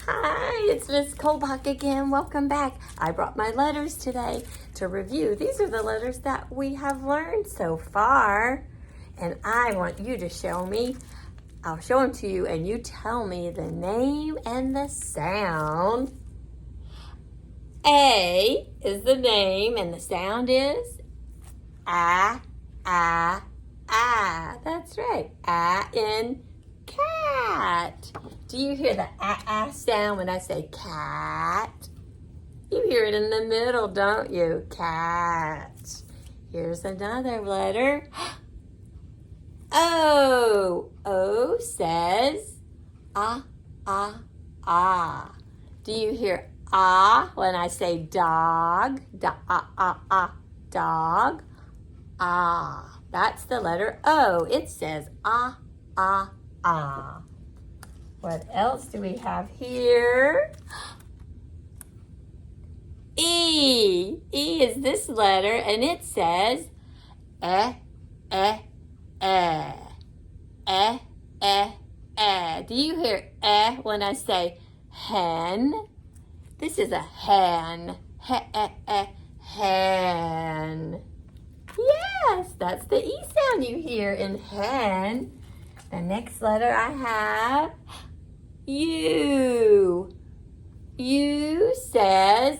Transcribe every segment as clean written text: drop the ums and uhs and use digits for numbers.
Hi, it's Miss Colbach again. Welcome back. I brought my letters today to review. These are the letters that we have learned so far. And I want you to show me. I'll show them to you and you tell me the name and the sound. A is the name and the sound is ah, ah, ah. That's right. Ah in cat. Do you hear the ah sound when I say cat? You hear it in the middle, don't you? Cat. Here's another letter. O. O says ah, ah, ah. Do you hear ah when I say dog? Dog. Ah. That's the letter O. It says ah, ah, ah. What else do we have here? E. E is this letter, and it says eh, eh, eh. Eh, eh, eh. Do you hear eh when I say hen? This is a hen. Hen. Yes, that's the E sound you hear in hen. The next letter I have U. U says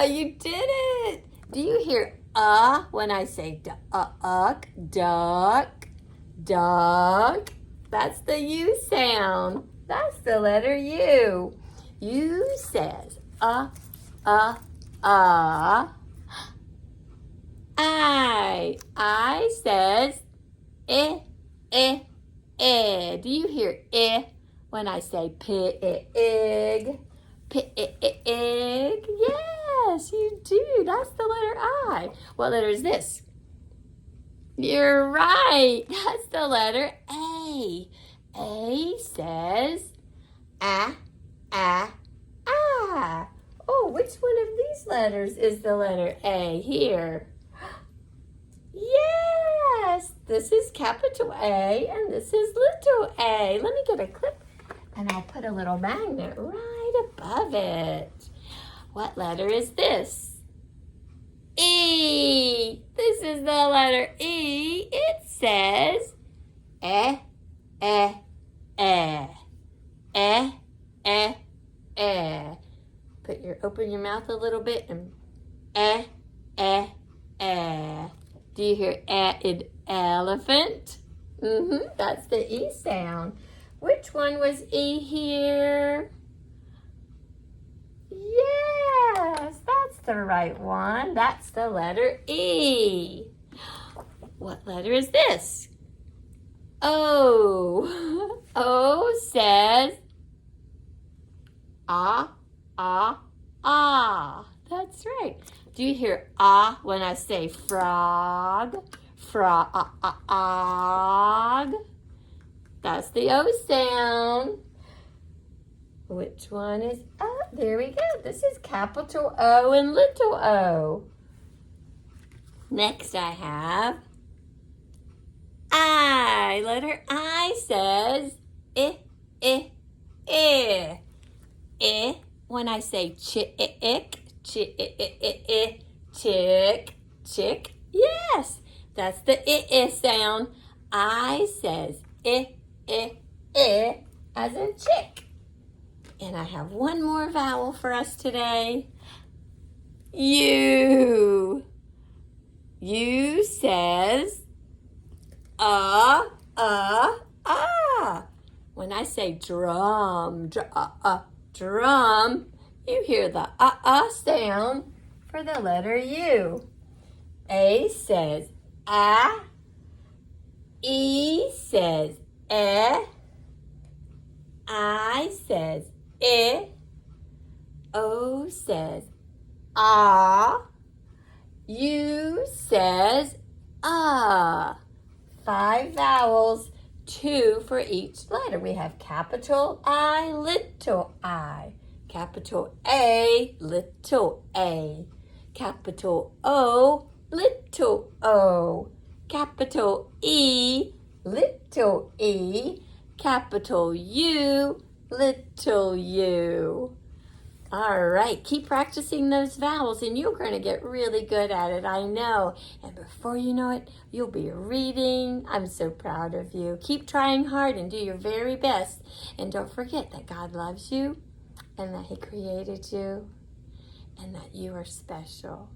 you did it. Do you hear when I say duck? That's the U sound. That's the letter U. U says I says eh. Do you hear eh when I say pig? Pig. Yes, you do. That's the letter I. What letter is this? You're right. That's the letter A. A says ah. Oh, which one of these letters is the letter A here? Yes, this is capital A and this is little a. Let me get a clip and I'll put a little magnet right above it. What letter is this? E. This is the letter E. It says eh. Open your mouth a little bit and eh. Do you hear in elephant? That's the E sound. Which one was E here? Yes, that's the right one. That's the letter E. What letter is this? O. O says ah. That's right. Do you hear ah when I say frog? Frog. That's the O sound. Which one is there we go. This is capital O and little o. Next I have I. Letter I says eh. When I say chick. Yes, that's the I sound. I says as in chick. And I have one more vowel for us today. U. U says When I say drum, drum, you hear the sound for the letter U. A says ah. E says eh. I says eh. O says ah. U says ah. 5 vowels, 2 for each letter. We have capital I, little I. Capital A, little a. Capital O, little o. Capital E, little e. capital U, little u. All right, keep practicing those vowels and you're going to get really good at it, I know. And before you know it, you'll be reading. I'm so proud of you. Keep trying hard and do your very best. And don't forget that God loves you and that He created you and that you are special.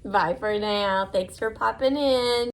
Bye for now. Thanks for popping in.